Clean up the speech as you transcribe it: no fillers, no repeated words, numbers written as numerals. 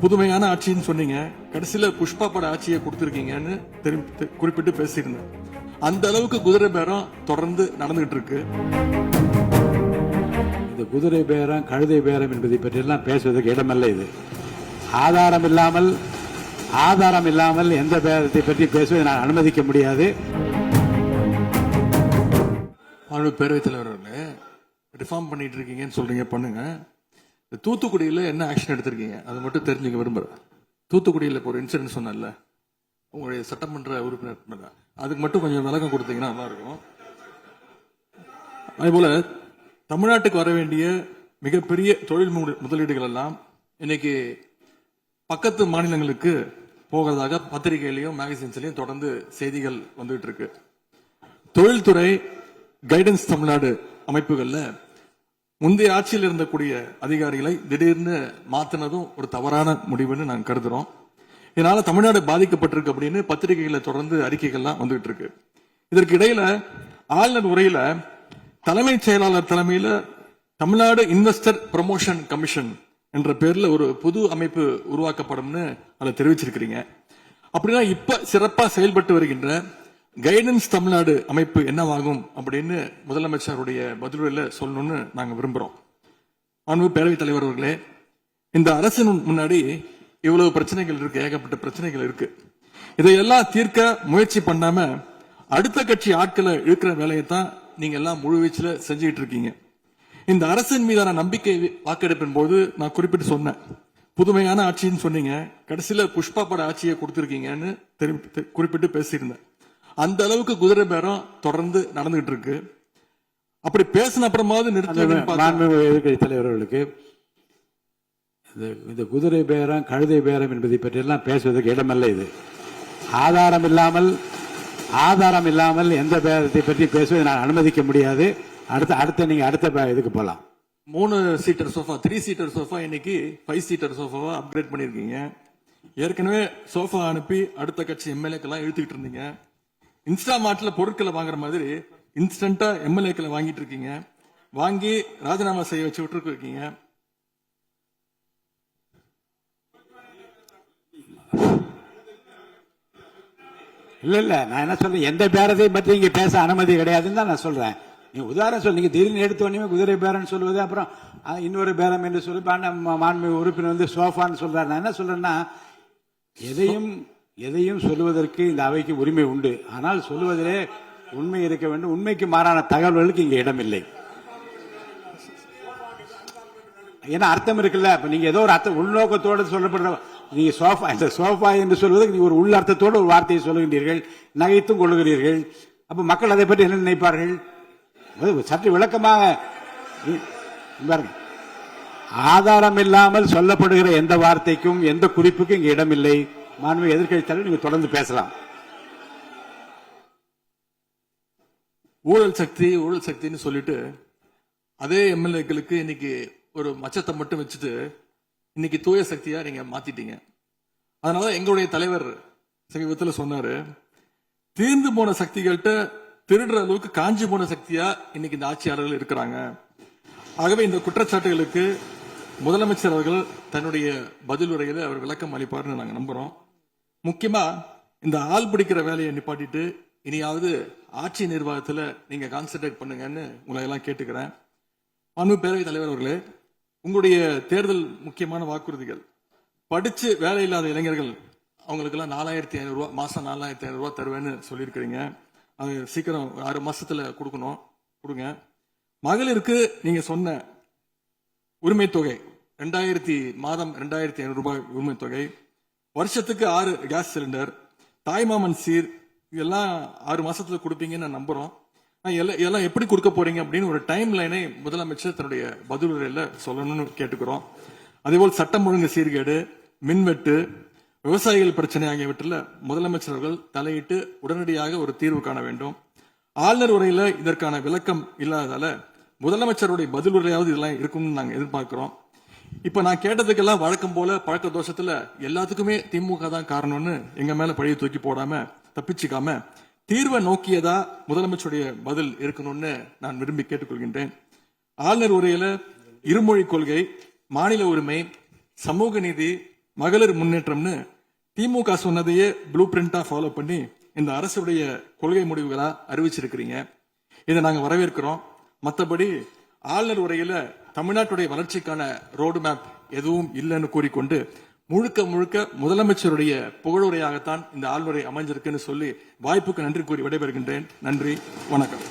புதுமையான ஆட்சின்னு சொன்னீங்க, கடைசியில புஷ்பா பட ஆட்சியை கொடுத்திருக்கீங்கன்னு குறிப்பிட்டு பேசியிருந்தேன். அந்த அளவுக்கு குதிரை பேரம் தொடர்ந்து நடந்துகிட்டு இருக்கு. இந்த குதிரை பேரம் கழுதை பேரம் என்பதை பற்றி எல்லாம் பேசுவதற்கு இடமல்ல. இது ஆதாரம் இல்லாமல் எந்த பேரத்தை பற்றி பேசுவதை நான் அனுமதிக்க முடியாது. பேரவைத் தலைவர் அவர்களே, ரிஃபார்ம் பண்ணிட்டு இருக்கீங்கன்னு சொல்றீங்க, பண்ணுங்க. தூத்துக்குடியில என்ன ஆக்ஷன் எடுத்திருக்கீங்க அது மட்டும் தெரிஞ்சுக்க விரும்புறேன். தூத்துக்குடியில் இப்போ ஒரு இன்சிடென்ட் சொன்னல, உங்களுடைய சட்டமன்ற உறுப்பினர், அதுக்கு மட்டும் கொஞ்சம் விளக்கம் கொடுத்தீங்கன்னா நல்லா இருக்கும். அதேபோல தமிழ்நாட்டுக்கு வர வேண்டிய மிகப்பெரிய தொழில் முதலீடுகள் எல்லாம் இன்னைக்கு பக்கத்து மாநிலங்களுக்கு போகிறதாக பத்திரிகையிலையும் மேகசின்ஸ்லயும் தொடர்ந்து செய்திகள் வந்துட்டு இருக்கு. தொழில்துறை கைடன்ஸ் தமிழ்நாடு அமைப்புகள்ல முந்தைய ஆட்சியில் இருந்தக்கூடிய அதிகாரிகளை திடீர்னு மாத்தினதும் ஒரு தவறான முடிவுன்னு நாங்க கருதுறோம். இதனால தமிழ்நாடு பாதிக்கப்பட்டிருக்கு அப்படின்னு பத்திரிகைகளை தொடர்ந்து அறிக்கைகள்லாம் வந்துகிட்டு இருக்கு. இதற்கு இடையில ஆளுநர் உரையில தலைமைச் செயலாளர் தலைமையில தமிழ்நாடு இன்வெஸ்டர் ப்ரமோஷன் கமிஷன் என்ற பேர்ல ஒரு புது அமைப்பு உருவாக்கப்படும்னு அதை தெரிவிச்சிருக்கிறீங்க. அப்படின்னா இப்ப சிறப்பா செயல்பட்டு வருகின்ற கைடன்ஸ் தமிழ்நாடு அமைப்பு என்னவாகும் அப்படின்னு முதலமைச்சருடைய பதிலுரையில சொல்லணும்னு நாங்க விரும்புறோம். அன்பு பேரவைத் தலைவர் அவர்களே, இந்த அரசின் முன்னாடி இவ்வளவு பிரச்சனைகள் இருக்கு, ஏகப்பட்ட பிரச்சனைகள் இருக்கு. இதையெல்லாம் தீர்க்க முயற்சி பண்ணாம அடுத்த கட்சி ஆட்களை இழுக்கிற வேலையை தான் நீங்க எல்லாம் முழுவீச்சுல செஞ்சுட்டு இருக்கீங்க. இந்த அரசின் மீதான நம்பிக்கை வாக்கெடுப்பின் போது நான் குறிப்பிட்டு சொன்னேன், புதுமையான ஆட்சின்னு சொன்னீங்க, கடைசியில புஷ்பா பட ஆட்சியை கொடுத்திருக்கீங்கன்னு குறிப்பிட்டு பேசியிருந்தேன். அந்த அளவுக்கு குதிரை பேரம் தொடர்ந்து நடந்துகிட்டு இருக்கு. அப்படி பேசின அப்புறமாவது எதிர்கட்சி தலைவர்களுக்கு இந்த குதிரை பேரம் கழுதை பேரம் என்பதை பற்றி எல்லாம் பேசுவதற்கு இடமல்ல. இது ஆதாரம் இல்லாமல் எந்த பேரத்தை பற்றி பேசுவதை நான் அனுமதிக்க முடியாது. அடுத்த இதுக்கு போலாம். 3 சீட்டர் சோஃபா, 3 சீட்டர் சோஃபா இன்னைக்கு 5 சீட்டர் சோஃபாவா அப்கிரேட் பண்ணிருக்கீங்க. ஏற்கனவே சோஃபா அனுப்பி அடுத்த கட்சி எம்எல்ஏக்கெல்லாம் இழுத்துக்கிட்டு இருந்தீங்க. இன்ஸ்டாமார்ட்ல பொருட்களை வாங்குற மாதிரி இன்ஸ்டன்டா எம்எல்ஏக்களை வாங்கிட்டு இருக்கீங்க. வாங்கி ராஜினாமா செய்ய வச்சு விட்டு இருக்கீங்க. இல்ல நான் என்ன சொல்றேன், எந்த பேரத்தையும் பற்றி இங்க பேச அனுமதி கிடையாதுன்னு தான் நான் சொல்றேன். நீங்க உதாரணம் சொல்லி நீங்க திடீர்னு எடுத்தோடனே குதிரை பேரன்னு சொல்லுவது, அப்புறம் இன்னொரு பேரம் என்று சொல்லி மாண்புமிகு உறுப்பினர் வந்து சோஃபான்னு சொல்றாரு. நான் என்ன சொல்றேன்னா, எதையும் சொல்லுவதற்கு இந்த அவைக்கு உரிமை உண்டு. ஆனால் சொல்லுவதிலே உண்மை இருக்க வேண்டும். உண்மைக்கு மாறான தகவல்களுக்கு இங்க இடமில்லை. ஏன்னா அர்த்தம் இருக்குல்ல. இப்ப நீங்க ஏதோ ஒரு அர்த்தம் உள்நோக்கத்தோடு சொல்லப்படுற, நீங்க சோஃபா என்று சொல்வதற்கு நீங்க ஒரு உள் அர்த்தத்தோடு ஒரு வார்த்தையை சொல்லுகின்றீர்கள், நகைத்தும் கொள்ளுகிறீர்கள். அப்ப மக்கள் அதை பற்றி என்ன நினைப்பார்கள்? சற்று விளக்கமாக பாருங்க. ஆதாரம் இல்லாமல் சொல்லப்படுகிற எந்த வார்த்தைக்கும் எந்த குறிப்புக்கும் இங்க இடமில்லை. மாண்புமிகு எதிர்க்கட்சி தலைவர், நீங்க தொடர்ந்து பேசலாம். ஊழல் சக்தின்னு சொல்லிட்டு அதே எம்எல்ஏக்களுக்கு இன்னைக்கு ஒரு மச்சத்தை மட்டும் வச்சுட்டு இன்னைக்கு தூய சக்தியா நீங்க மாத்திட்டீங்க. அதனால எங்களுடைய தலைவர் சமீபத்தில் சொன்னாரு, தீர்ந்து போன சக்திகள்கிட்ட திருடுற அளவுக்கு காஞ்சி போன சக்தியா இன்னைக்கு இந்த ஆட்சியாளர்கள் இருக்கிறாங்க. ஆகவே இந்த குற்றச்சாட்டுகளுக்கு முதலமைச்சர் அவர்கள் தன்னுடைய பதில் உரையில அவர் விளக்கம் அளிப்பார்னு நாங்க நம்புறோம். முக்கியமா இந்த ஆள் பிடிக்கிற வேலையை நிப்பாட்டிட்டு இனியாவது ஆட்சி நிர்வாகத்துல நீங்க கான்சென்ட்ரேட் பண்ணுங்கன்னு உங்களை எல்லாம் கேட்டுக்கிறேன். அன்பு பேரவைத் தலைவர் அவர்களே, உங்களுடைய தேர்தல் முக்கியமான வாக்குறுதிகள், படிச்சு வேலை இல்லாத இளைஞர்கள் அவங்களுக்கு எல்லாம் 4500 ரூபாய் மாசம் 4500 ரூபாய் தருவேன்னு சொல்லியிருக்கிறீங்க. அது சீக்கிரம் 6 மாசத்துல கொடுங்க. மகளிருக்கு நீங்க சொன்ன உரிமை தொகை மாதம் 2500 ரூபாய் உரிமை தொகை, வருஷத்துக்கு 6 கேஸ் சிலிண்டர், தாய்மாமன் சீர், இதெல்லாம் 6 மாசத்துல கொடுப்பீங்கன்னு நான் நம்புறோம். இதெல்லாம் எப்படி கொடுக்க போறீங்க அப்படின்னு ஒரு டைம் லைனை முதலமைச்சர் தன்னுடைய பதிலுரையில சொல்லணும்னு கேட்டுக்கிறோம். அதேபோல் சட்டம் ஒழுங்கு சீர்கேடு, மின்வெட்டு, விவசாயிகள் பிரச்சனை ஆகியவற்றில் முதலமைச்சர் அவர்கள் தலையிட்டு உடனடியாக ஒரு தீர்வு காண வேண்டும். ஆளுநர் உரையில இதற்கான விளக்கம் இல்லாததால முதலமைச்சருடைய பதில் உரையாவது இதெல்லாம் இருக்கும்னு நாங்க எதிர்பார்க்கிறோம். இப்ப நான் கேட்டதுக்கெல்லாம் வழக்கம் போல பழக்க தோஷத்துல எல்லாத்துக்குமே திமுக தான் காரணம்னு எங்க மேல பழிய தூக்கி போடாம தப்பிச்சுக்காம தீர்வை நோக்கியதா முதலமைச்சருடைய பதில் இருக்கணும்னு நான் விரும்பி கேட்டுக்கொள்கின்றேன். ஆளுநர் உரையில இருமொழி கொள்கை, மாநில உரிமை, சமூக நீதி, மகளிர் முன்னேற்றம்னு திமுக சொன்னதையே ப்ளூ பிரிண்டா ஃபாலோ பண்ணி இந்த அரசுடைய கொள்கை முடிவுகளா அறிவிச்சிருக்கிறீங்க. இதை நாங்க வரவேற்கிறோம். மற்றபடி ஆளுநர் உரையில தமிழ்நாட்டுடைய வளர்ச்சிக்கான ரோடு மேப் எதுவும் இல்லைன்னு கூறிக்கொண்டு முழுக்க முழுக்க முதலமைச்சருடைய புகழுரையாகத்தான் இந்த ஆளுநரை அமைஞ்சிருக்குன்னு சொல்லி வாய்ப்புக்கு நன்றி கூறி விடைபெறுகின்றேன். நன்றி, வணக்கம்.